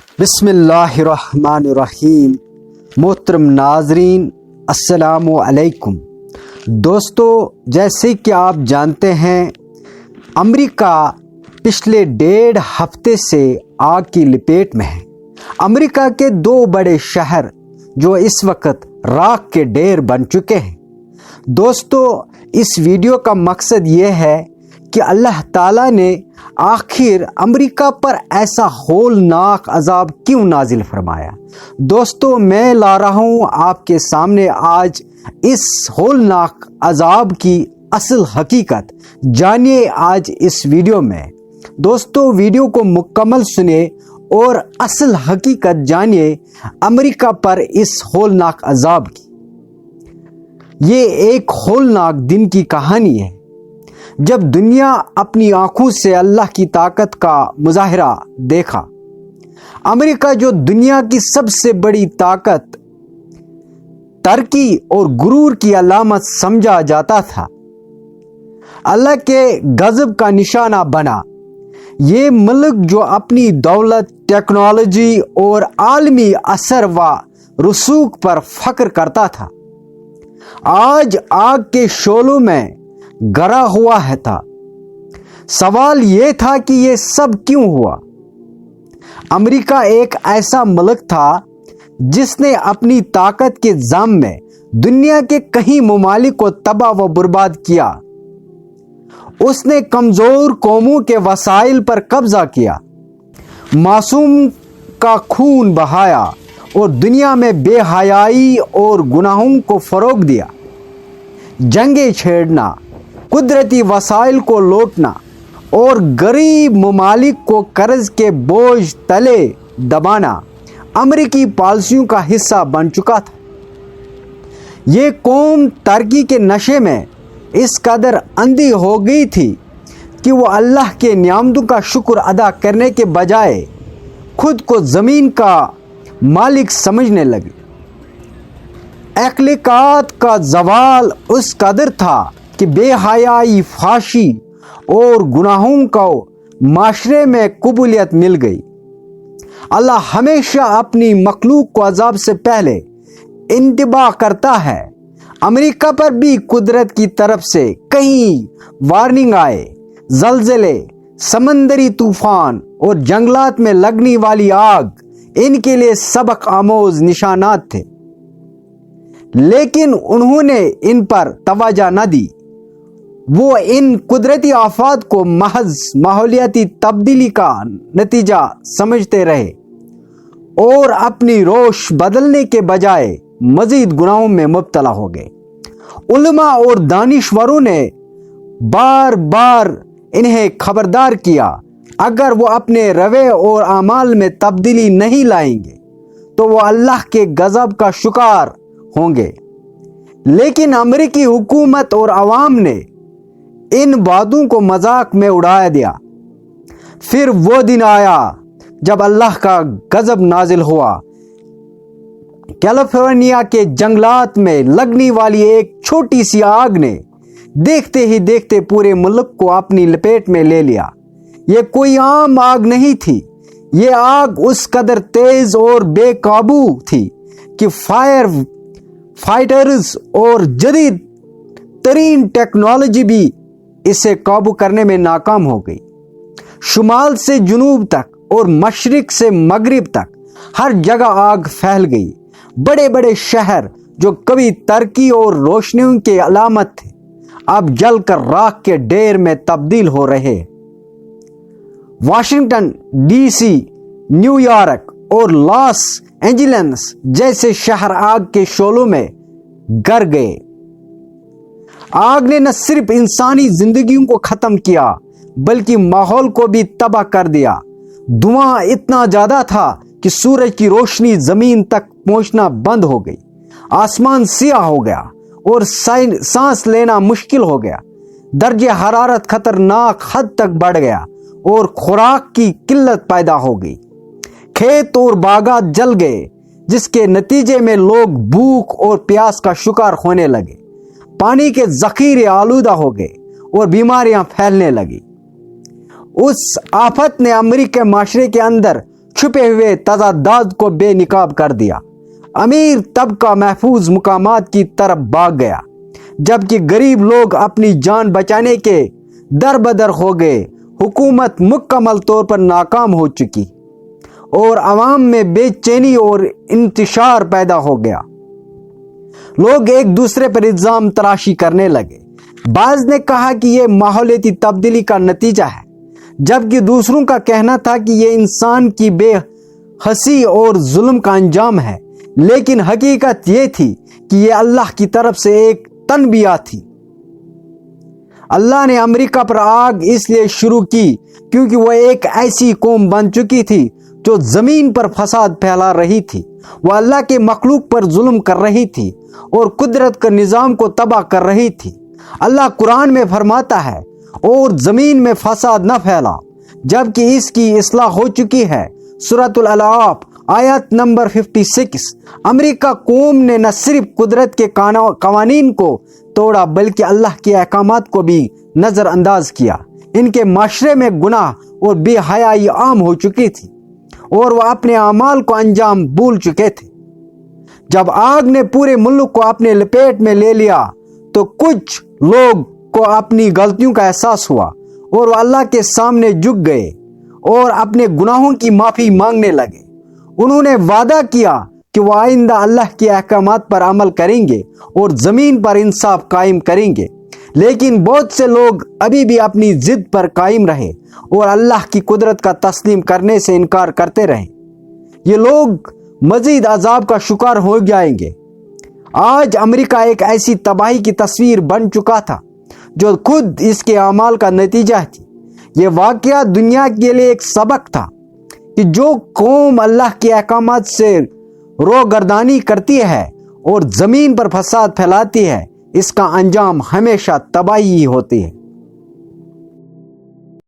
بسم اللہ الرحمن الرحیم۔ محترم ناظرین السلام علیکم۔ دوستو، جیسے کہ آپ جانتے ہیں امریکہ پچھلے 1.5 ہفتے سے آگ کی لپیٹ میں ہے۔ امریکہ کے 2 بڑے شہر جو اس وقت راکھ کے ڈھیر بن چکے ہیں۔ دوستو، اس ویڈیو کا مقصد یہ ہے کہ اللہ تعالیٰ نے آخر امریکہ پر ایسا ہولناک عذاب کیوں نازل فرمایا۔ دوستو، میں لا رہا ہوں آپ کے سامنے آج اس ہولناک عذاب کی اصل حقیقت۔ جانیے آج اس ویڈیو میں۔ دوستو، ویڈیو کو مکمل سنیں اور اصل حقیقت جانیے امریکہ پر اس ہولناک عذاب کی۔ یہ ایک ہولناک دن کی کہانی ہے جب دنیا اپنی آنکھوں سے اللہ کی طاقت کا مظاہرہ دیکھا۔ امریکہ جو دنیا کی سب سے بڑی طاقت، ترقی اور غرور کی علامت سمجھا جاتا تھا، اللہ کے غضب کا نشانہ بنا۔ یہ ملک جو اپنی دولت، ٹیکنالوجی اور عالمی اثر و رسوخ پر فخر کرتا تھا، آج آگ کے شعلوں میں گرا ہوا تھا۔ سوال یہ تھا کہ یہ سب کیوں ہوا؟ امریکہ ایک ایسا ملک تھا جس نے اپنی طاقت کے زم میں دنیا کے کئی ممالک کو تباہ و برباد کیا۔ اس نے کمزور قوموں کے وسائل پر قبضہ کیا، معصوم کا خون بہایا اور دنیا میں بے حیائی اور گناہوں کو فروغ دیا۔ جنگیں چھیڑنا، قدرتی وسائل کو لوٹنا اور غریب ممالک کو قرض کے بوجھ تلے دبانا امریکی پالیسیوں کا حصہ بن چکا تھا۔ یہ قوم ترقی کے نشے میں اس قدر اندھی ہو گئی تھی کہ وہ اللہ کے نعمتوں کا شکر ادا کرنے کے بجائے خود کو زمین کا مالک سمجھنے لگی۔ اخلاقیات کا زوال اس قدر تھا کہ بے حیائی، فحاشی اور گناہوں کو معاشرے میں قبولیت مل گئی۔ اللہ ہمیشہ اپنی مخلوق کو عذاب سے پہلے انتباہ کرتا ہے۔ امریکہ پر بھی قدرت کی طرف سے کئی وارننگ آئے۔ زلزلے، سمندری طوفان اور جنگلات میں لگنے والی آگ ان کے لیے سبق آموز نشانات تھے، لیکن انہوں نے ان پر توجہ نہ دی۔ وہ ان قدرتی آفات کو محض ماحولیاتی تبدیلی کا نتیجہ سمجھتے رہے اور اپنی روش بدلنے کے بجائے مزید گناہوں میں مبتلا ہو گئے۔ علماء اور دانشوروں نے بار بار انہیں خبردار کیا، اگر وہ اپنے رویے اور اعمال میں تبدیلی نہیں لائیں گے تو وہ اللہ کے غضب کا شکار ہوں گے، لیکن امریکی حکومت اور عوام نے ان باتوں کو مذاق میں اڑا دیا۔ پھر وہ دن آیا جب اللہ کا غضب نازل ہوا۔ کیلیفورنیا کے جنگلات میں لگنے والی ایک چھوٹی سی آگ نے دیکھتے ہی دیکھتے پورے ملک کو اپنی لپیٹ میں لے لیا۔ یہ کوئی عام آگ نہیں تھی، یہ آگ اس قدر تیز اور بے قابو تھی کہ فائر فائٹرز اور جدید ترین ٹیکنالوجی بھی اسے قابو کرنے میں ناکام ہو گئی۔ شمال سے جنوب تک اور مشرق سے مغرب تک ہر جگہ آگ پھیل گئی۔ بڑے بڑے شہر جو کبھی ترقی اور روشنیوں کی علامت تھے، اب جل کر راکھ کے ڈھیر میں تبدیل ہو رہے۔ Washington D C, New York اور لاس اینجلس جیسے شہر آگ کے شعلوں میں گر گئے۔ آگ نے نہ صرف انسانی زندگیوں کو ختم کیا بلکہ ماحول کو بھی تباہ کر دیا۔ دھواں اتنا زیادہ تھا کہ سورج کی روشنی زمین تک پہنچنا بند ہو گئی، آسمان سیاہ ہو گیا اور سانس لینا مشکل ہو گیا۔ درجہ حرارت خطرناک حد تک بڑھ گیا اور خوراک کی قلت پیدا ہو گئی۔ کھیت اور باغات جل گئے، جس کے نتیجے میں لوگ بھوک اور پیاس کا شکار ہونے لگے۔ پانی کے ذخیرے آلودہ ہو گئے اور بیماریاں پھیلنے لگی۔ اس آفت نے امریکی معاشرے کے اندر چھپے ہوئے تضادات کو بے نقاب کر دیا۔ امیر طبقہ محفوظ مقامات کی طرف بھاگ گیا، جبکہ غریب لوگ اپنی جان بچانے کے در بدر ہو گئے۔ حکومت مکمل طور پر ناکام ہو چکی اور عوام میں بے چینی اور انتشار پیدا ہو گیا۔ لوگ ایک دوسرے پر الزام تراشی کرنے لگے۔ بعض نے کہا کہ یہ ماحولیاتی تبدیلی کا نتیجہ ہے، جبکہ دوسروں کا کہنا تھا کہ یہ انسان کی بے حسی اور ظلم کا انجام ہے۔ لیکن حقیقت یہ تھی کہ یہ اللہ کی طرف سے ایک تنبیہ تھی۔ اللہ نے امریکہ پر آگ اس لیے شروع کی کیونکہ وہ ایک ایسی قوم بن چکی تھی جو زمین پر فساد پھیلا رہی تھی۔ وہ اللہ کے مخلوق پر ظلم کر رہی تھی اور قدرت کے نظام کو تباہ کر رہی تھی۔ اللہ قرآن میں فرماتا ہے، اور زمین میں فساد نہ پھیلا جبکہ اس کی اصلاح ہو چکی ہے۔ سورۃ الاعراف آیت نمبر 56۔ امریکہ قوم نے نہ صرف قدرت کے قوانین کو توڑا بلکہ اللہ کے احکامات کو بھی نظر انداز کیا۔ ان کے معاشرے میں گناہ اور بے حیائی عام ہو چکی تھی اور وہ اپنے اعمال کو انجام بھول چکے تھے۔ جب آگ نے پورے ملک کو اپنے لپیٹ میں لے لیا تو کچھ لوگ کو اپنی غلطیوں کا احساس ہوا اور وہ اللہ کے سامنے جھک گئے اور اپنے گناہوں کی معافی مانگنے لگے۔ انہوں نے وعدہ کیا کہ وہ آئندہ اللہ کے احکامات پر عمل کریں گے اور زمین پر انصاف قائم کریں گے، لیکن بہت سے لوگ ابھی بھی اپنی ضد پر قائم رہے اور اللہ کی قدرت کا تسلیم کرنے سے انکار کرتے رہے۔ یہ لوگ مزید عذاب کا شکار ہو جائیں گے۔ آج امریکہ ایک ایسی تباہی کی تصویر بن چکا تھا جو خود اس کے اعمال کا نتیجہ تھی۔ یہ واقعہ دنیا کے لیے ایک سبق تھا کہ جو قوم اللہ کے احکامات سے روگردانی کرتی ہے اور زمین پر فساد پھیلاتی ہے، اس کا انجام ہمیشہ تباہی ہی ہوتی ہے۔